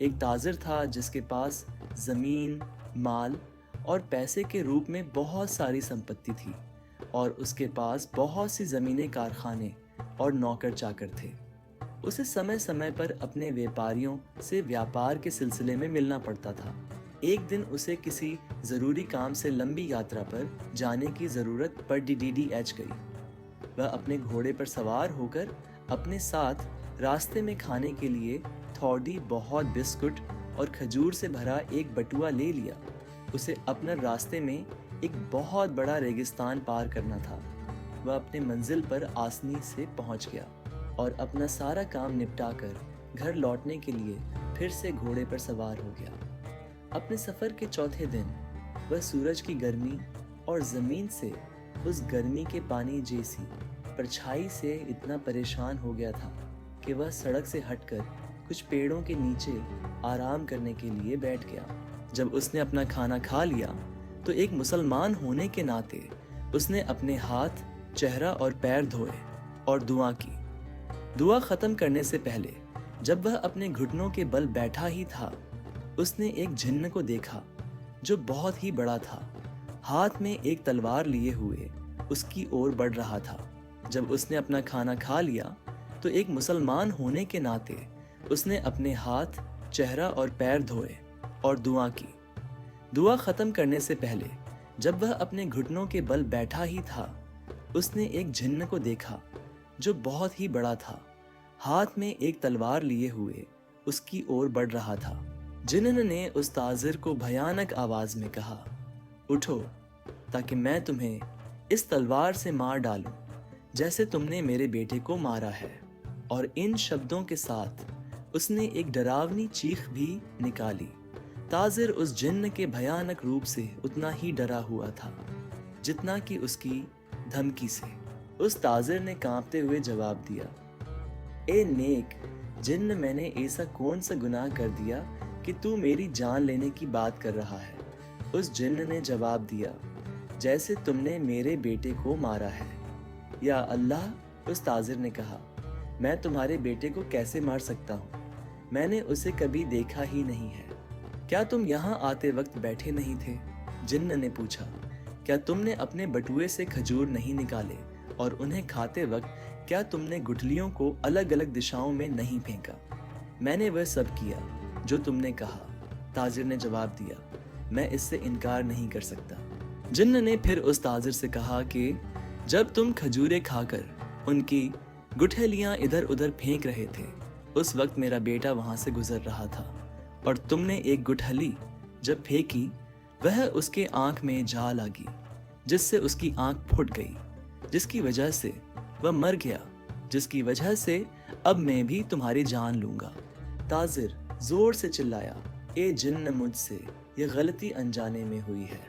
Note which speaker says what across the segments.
Speaker 1: एक ताजिर था जिसके पास ज़मीन, माल और पैसे के रूप में बहुत सारी संपत्ति थी और उसके पास बहुत सी ज़मीनें, कारखाने और नौकर चाकर थे। उसे समय समय पर अपने व्यापारियों से व्यापार के सिलसिले में मिलना पड़ता था। एक दिन उसे किसी ज़रूरी काम से लंबी यात्रा पर जाने की ज़रूरत पड़ DDH गई। वह अपने घोड़े पर सवार होकर अपने साथ रास्ते में खाने के लिए थोड़ी बहुत बिस्कुट और खजूर से भरा एक बटुआ ले लिया। उसे अपना रास्ते में एक बहुत बड़ा रेगिस्तान पार करना था। वह अपने मंजिल पर आसानी से पहुंच गया और अपना सारा काम निपटाकर घर लौटने के लिए फिर से घोड़े पर सवार हो गया। अपने सफ़र के चौथे दिन वह सूरज की गर्मी और ज़मीन से उस गर्मी के पानी जैसी परछाई से इतना परेशान हो गया था कि वह सड़क से हटकर कुछ पेड़ों के नीचे आराम करने के लिए बैठ गया। जब उसने अपना खाना खा लिया तो एक मुसलमान होने के नाते उसने अपने हाथ, चेहरा और पैर धोए और दुआ की। दुआ ख़त्म करने से पहले जब वह अपने घुटनों के बल बैठा ही था, उसने एक जिन्न को देखा जो बहुत ही बड़ा था। हाथ में एक तलवार लिए हुए उसकी ओर बढ़ रहा था। जब उसने अपना खाना खा लिया तो एक मुसलमान होने के नाते उसने अपने हाथ, चेहरा और पैर धोए और दुआ की। दुआ ख़त्म करने से पहले जब वह अपने घुटनों के बल बैठा ही था, उसने एक जिन्न को देखा जो बहुत ही बड़ा था। हाथ में एक तलवार लिए हुए उसकी ओर बढ़ रहा था। जिन्न ने उस ताजिर को भयानक आवाज में कहा, उठो ताकि मैं तुम्हें इस तलवार से मार डालूं जैसे तुमने मेरे बेटे को मारा है। और इन शब्दों के साथ उसने एक डरावनी चीख भी निकाली। ताजिर उस जिन्न के भयानक रूप से उतना ही डरा हुआ था जितना कि उसकी धमकी से। उस ताजिर ने कांपते हुए जवाब दिया, ए नेक जिन्न, मैंने ऐसा कौन सा गुनाह कर दिया कि तू मेरी जान लेने की बात कर रहा है? उस जिन्न ने जवाब दिया, जैसे तुमने मेरे बेटे को मारा है। या अल्लाह, उस ताजिर ने कहा, मैं तुम्हारे बेटे को कैसे मार सकता हूँ? मैंने उसे कभी देखा ही नहीं है। क्या तुम यहाँ आते वक्त बैठे नहीं थे? जिन्न ने पूछा, क्या तुमने अपने बटुए से खजूर नहीं निकाले और उन्हें खाते वक्त क्या तुमने गुठलियों को अलग अलग दिशाओं में नहीं फेंका? मैंने वह सब किया जो तुमने कहा। ताजिर ने जवाब दिया, मैं इससे इनकार नहीं कर सकता। जिन्न ने फिर उस ताजिर से कहा कि जब तुम खजूरें खाकर उनकी गुठलियां इधर उधर फेंक रहे थे, उस वक्त मेरा बेटा वहां से गुजर रहा था और तुमने एक गुठली जब फेंकी, वह उसके आंख में जा लगी जिससे उसकी आंख फूट गई, जिसकी वजह से वह मर गया, जिसकी वजह से अब मैं भी तुम्हारी जान लूंगा। ताजिर जोर से चिल्लाया, ए जिन्न, मुझसे यह गलती अनजाने में हुई है।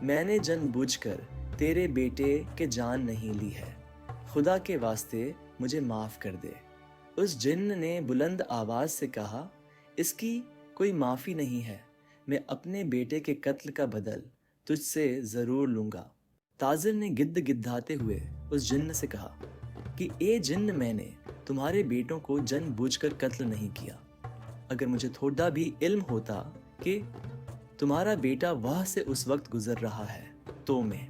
Speaker 1: मैंने जानबूझकर तेरे बेटे के जान नहीं ली है। खुदा के वास्ते मुझे माफ कर दे। उस जिन्न ने बुलंद आवाज से कहा, इसकी कोई माफी नहीं है। मैं अपने बेटे के कत्ल का बदल तुझसे जरूर लूंगा। ताजिर ने गिद्ध गिद्धाते हुए उस जिन्न से कहा कि ए जिन्न, मैंने तुम्हारे बेटों को जानबूझकर कत्ल नहीं किया। अगर मुझे थोड़ा भी इल्म होता कि तुम्हारा बेटा वह से उस वक्त गुजर रहा है, तो मैं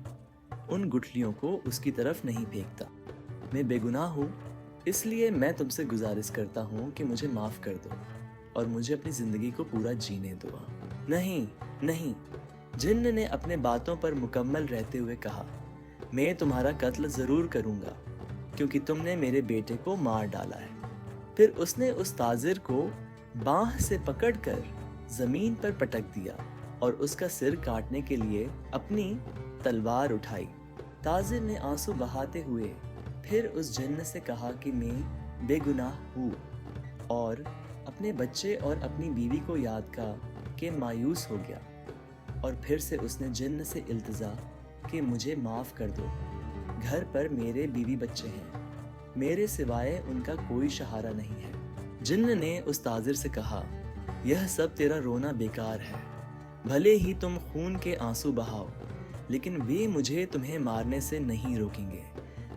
Speaker 1: उन गुठलियों को उसकी तरफ नहीं फेंकता। मैं बेगुनाह हूँ, इसलिए मैं तुमसे गुजारिश करता हूँ कि मुझे माफ़ कर दो और मुझे अपनी ज़िंदगी को पूरा जीने दो। नहीं नहीं, जिन्न ने अपने बातों पर मुकम्मल रहते हुए कहा, मैं तुम्हारा कत्ल ज़रूर करूँगा क्योंकि तुमने मेरे बेटे को मार डाला है। फिर उसने उस ताजिर को बाँह से पकड़कर ज़मीन पर पटक दिया और उसका सिर काटने के लिए अपनी तलवार उठाई। ताजिर ने आंसू बहाते हुए फिर उस जिन्न से कहा कि मैं बेगुनाह हूँ और अपने बच्चे और अपनी बीवी को याद के मायूस हो गया। और फिर से उसने जिन्न से इल्तिजा कि मुझे माफ़ कर दो। घर पर मेरे बीवी बच्चे हैं, मेरे सिवाय उनका कोई सहारा नहीं है। जिन्न ने उस ताजिर से कहा, यह सब तेरा रोना बेकार है। भले ही तुम खून के आंसू बहाओ, लेकिन वे मुझे तुम्हें मारने से नहीं रोकेंगे।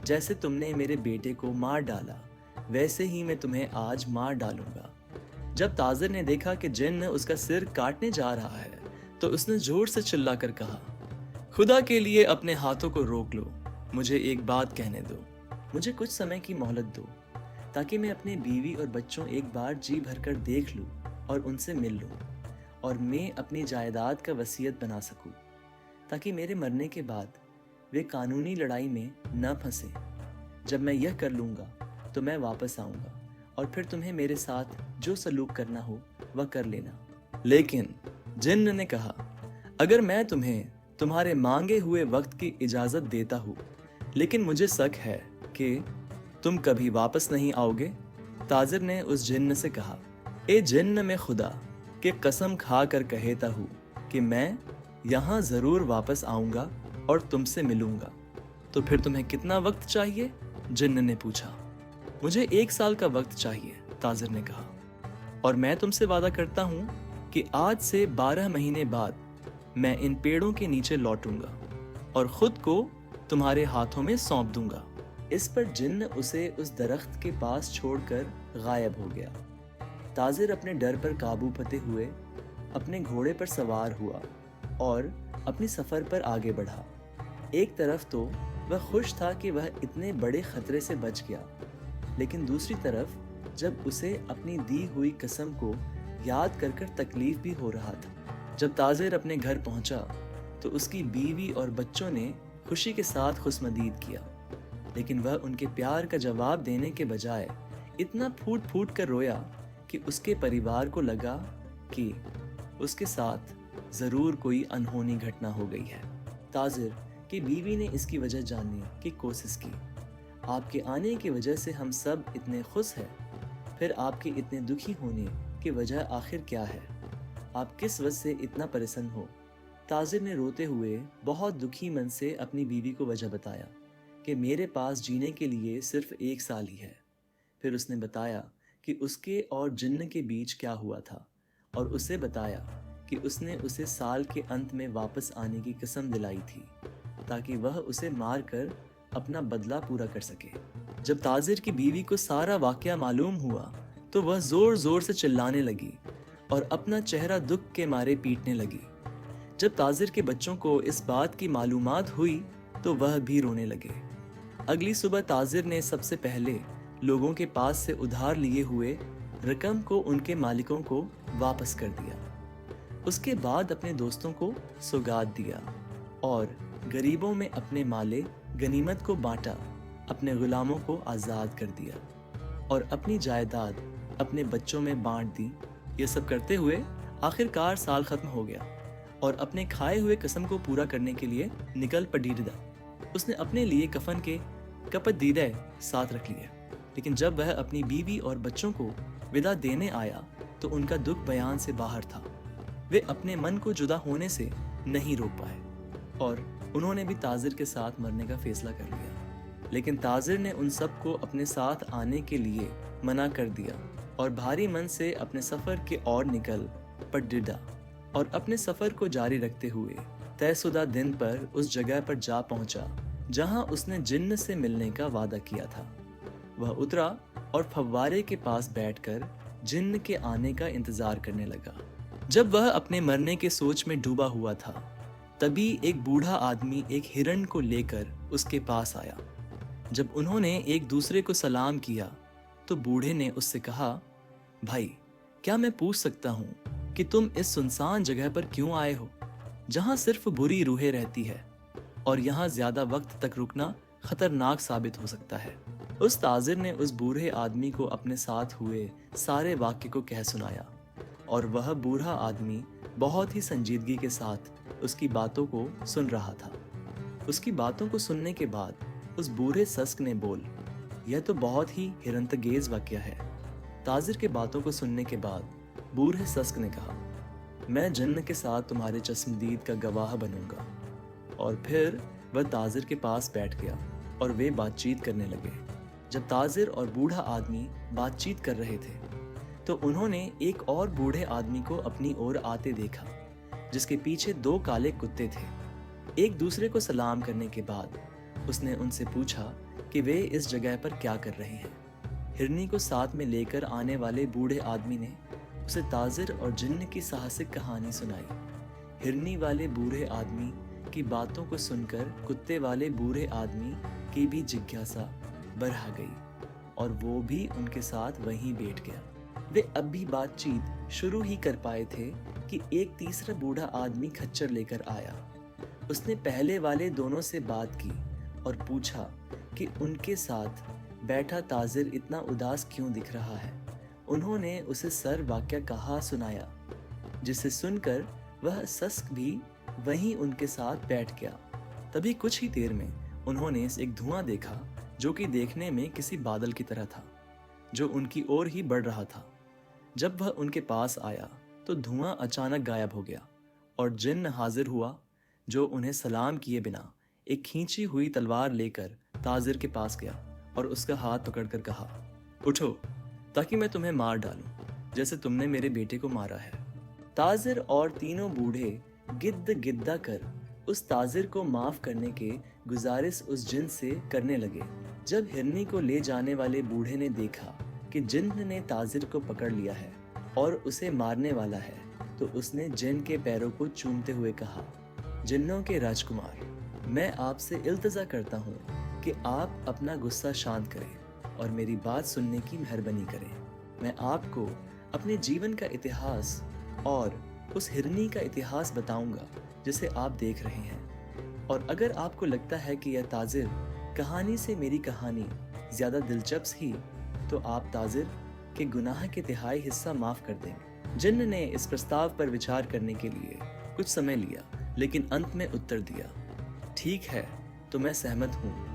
Speaker 1: जैसे तुमने मेरे बेटे को मार डाला, वैसे ही मैं तुम्हें आज मार डालूंगा। जब ताजिर ने देखा कि जिन्न उसका सिर काटने जा रहा है तो उसने जोर से चिल्लाकर कहा, खुदा के लिए अपने हाथों को रोक लो, मुझे एक बात कहने दो, मुझे कुछ समय की मोहलत दो ताकि मैं अपनी बीवी और बच्चों एक बार जी भरकर देख लूं और उनसे मिल लूं और मैं अपनी जायदाद का वसीयत बना सकूं ताकि मेरे मरने के बाद वे कानूनी लड़ाई में न फंसे। जब मैं यह कर लूँगा तो मैं वापस आऊँगा और फिर तुम्हें मेरे साथ जो सलूक करना हो वह कर लेना। लेकिन जिन्न ने कहा, अगर मैं तुम्हें तुम्हारे मांगे हुए वक्त की इजाज़त देता हूँ लेकिन मुझे शक है कि तुम कभी वापस नहीं आओगे। ताजिर ने उस जिन्न से कहा, ए जिन्न में खुदा के कसम खा कर कहता हूँ कि मैं यहाँ ज़रूर वापस आऊँगा और तुमसे मिलूँगा। तो फिर तुम्हें कितना वक्त चाहिए? जिन्न ने पूछा। मुझे 1 साल का वक्त चाहिए, ताजिर ने कहा, और मैं तुमसे वादा करता हूँ कि आज से 12 महीने बाद मैं इन पेड़ों के नीचे लौटूंगा और खुद को तुम्हारे हाथों में सौंप दूंगा। इस पर जिन्न उसे उस दरख्त के पास छोड़कर गायब हो गया। ताजिर अपने डर पर काबू पाते हुए अपने घोड़े पर सवार हुआ और अपनी सफ़र पर आगे बढ़ा। एक तरफ तो वह खुश था कि वह इतने बड़े खतरे से बच गया, लेकिन दूसरी तरफ जब उसे अपनी दी हुई कसम को याद कर कर तकलीफ भी हो रहा था। जब ताजिर अपने घर पहुंचा तो उसकी बीवी और बच्चों ने खुशी के साथ खुशमदीद किया, लेकिन वह उनके प्यार का जवाब देने के बजाय इतना फूट फूट कर रोया कि उसके परिवार को लगा कि उसके साथ ज़रूर कोई अनहोनी घटना हो गई है। ताजिर की बीवी ने इसकी वजह जानने की कोशिश की। आपके आने की वजह से हम सब इतने खुश हैं, फिर आपके इतने दुखी होने की वजह आखिर क्या है? आप किस वजह से इतना परेशान हो? ताजिर ने रोते हुए बहुत दुखी मन से अपनी बीवी को वजह बताया कि मेरे पास जीने के लिए सिर्फ 1 साल ही है। फिर उसने बताया कि उसके और जिन्न के बीच क्या हुआ था और उसे बताया कि उसने उसे साल के अंत में वापस आने की कसम दिलाई थी ताकि वह उसे मार कर अपना बदला पूरा कर सके। जब ताजिर की बीवी को सारा वाकया मालूम हुआ तो वह जोर जोर से चिल्लाने लगी और अपना चेहरा दुख के मारे पीटने लगी। जब ताजिर के बच्चों को इस बात की मालूमात हुई तो वह भी रोने लगे। अगली सुबह ताजिर ने सबसे पहले लोगों के पास से उधार लिए हुए रकम को उनके मालिकों को वापस कर दिया। उसके बाद अपने दोस्तों को सौगात दिया और गरीबों में अपने माले गनीमत को बांटा, अपने गुलामों को आज़ाद कर दिया और अपनी जायदाद अपने बच्चों में बांट दी। ये सब करते हुए आखिरकार साल खत्म हो गया और अपने खाए हुए कसम को पूरा करने के लिए निकल पड़ीदा। उसने अपने लिए कफन के कपत दीदे साथ रख लिए, लेकिन जब वह अपनी बीवी और बच्चों को विदा देने आया तो उनका दुख बयान से बाहर था। वे अपने मन को जुदा होने से नहीं रोक पाए और उन्होंने भी ताजिर के साथ मरने का फैसला कर लिया। लेकिन ताजिर ने उन सब को अपने साथ आने के लिए मना कर दिया और भारी मन से अपने सफ़र के ओर निकल पड़ीदा और अपने सफ़र को जारी रखते हुए तयशुदा दिन पर उस जगह पर जा पहुंचा जहां उसने जिन्न से मिलने का वादा किया था। वह उतरा और फव्वारे के पास बैठकर जिन्न के आने का इंतजार करने लगा। जब वह अपने मरने के सोच में डूबा हुआ था तभी एक बूढ़ा आदमी एक हिरण को लेकर उसके पास आया। जब उन्होंने एक दूसरे को सलाम किया तो बूढ़े ने उससे कहा, भाई, क्या मैं पूछ सकता हूँ कि तुम इस सुनसान जगह पर क्यों आए हो जहाँ सिर्फ बुरी रूहें रहती है और यहाँ ज्यादा वक्त तक रुकना खतरनाक साबित हो सकता है। उस ताजिर ने उस बूढ़े आदमी को अपने साथ हुए सारे वाक्य को कह सुनाया और वह बूढ़ा आदमी बहुत ही संजीदगी के साथ उसकी बातों को सुन रहा था। उसकी बातों को सुनने के बाद उस बूढ़े सस्क ने बोल, यह तो बहुत ही हैरतअंगेज वाकया है। ताजिर के बातों को सुनने के बाद बूढ़े सस्क ने कहा, मैं जिन्न के साथ तुम्हारे चश्मदीद का गवाह बनूंगा। और फिर वह ताजिर के पास बैठ गया और वे बातचीत करने लगे। जब ताजिर और बूढ़ा आदमी बातचीत कर रहे थे तो उन्होंने एक और बूढ़े आदमी को अपनी ओर आते देखा जिसके पीछे 2 काले कुत्ते थे। एक दूसरे को सलाम करने के बाद उसने उनसे पूछा कि वे इस जगह पर क्या कर रहे हैं। हिरनी को साथ में लेकर आने वाले बूढ़े आदमी ने उसे ताजिर और जिन्न की साहसिक कहानी सुनाई। हिरनी वाले बूढ़े आदमी की बातों को सुनकर कुत्ते वाले बूढ़े आदमी की भी जिज्ञासा बढ़ा गई और वो भी उनके साथ वहीं बैठ गया। वे अब भी बातचीत शुरू ही कर पाए थे कि एक तीसरा बूढ़ा आदमी खच्चर लेकर आया। उसने पहले वाले दोनों से बात की और पूछा कि उनके साथ बैठा ताजिर इतना उदास क्यों दिख रहा है। उन्होंने उसे सर वाक्य कहा सुनाया, जिसे सुनकर वह सस्क भी वहीं उनके साथ बैठ गया। तभी कुछ ही देर में उन्होंने एक धुआं देखा जो कि देखने में किसी बादल की तरह था, जो उनकी ओर ही बढ़ रहा था। जब वह उनके पास आया तो धुआं अचानक गायब हो गया और जिन्न हाजिर हुआ, जो उन्हें सलाम किए बिना एक खींची हुई तलवार लेकर ताजिर के पास गया और उसका हाथ पकड़कर कहा, उठो ताकि मैं तुम्हें मार डालूं जैसे तुमने मेरे बेटे को मारा है। ताजिर और तीनों बूढ़े गिद्द गिद्दा कर उस ताजिर को माफ करने के गुजारिश उस जिन से करने लगे। जब हिरनी को ले जाने वाले बूढ़े ने देखा कि जिन्न ने ताजिर को पकड़ लिया है और उसे मारने वाला है, तो उसने जिन के पैरों को चूमते हुए कहा, जिन्नों के राजकुमार, मैं आपसे इल्तिजा करता हूँ कि आप अपना गुस्सा शांत करें और मेरी बात सुनने की मेहरबानी करें। मैं आपको अपने जीवन का इतिहास और उस हिरनी का इतिहास बताऊंगा जिसे आप देख रहे हैं। और अगर आपको लगता है कि यह ताजिर कहानी से मेरी कहानी ज़्यादा दिलचस्प ही, तो आप ताजिर के गुनाह के तिहाई हिस्सा माफ़ कर देंगे। जिन्न ने इस प्रस्ताव पर विचार करने के लिए कुछ समय लिया, लेकिन अंत में उत्तर दिया, ठीक है, तो मैं सहमत हूँ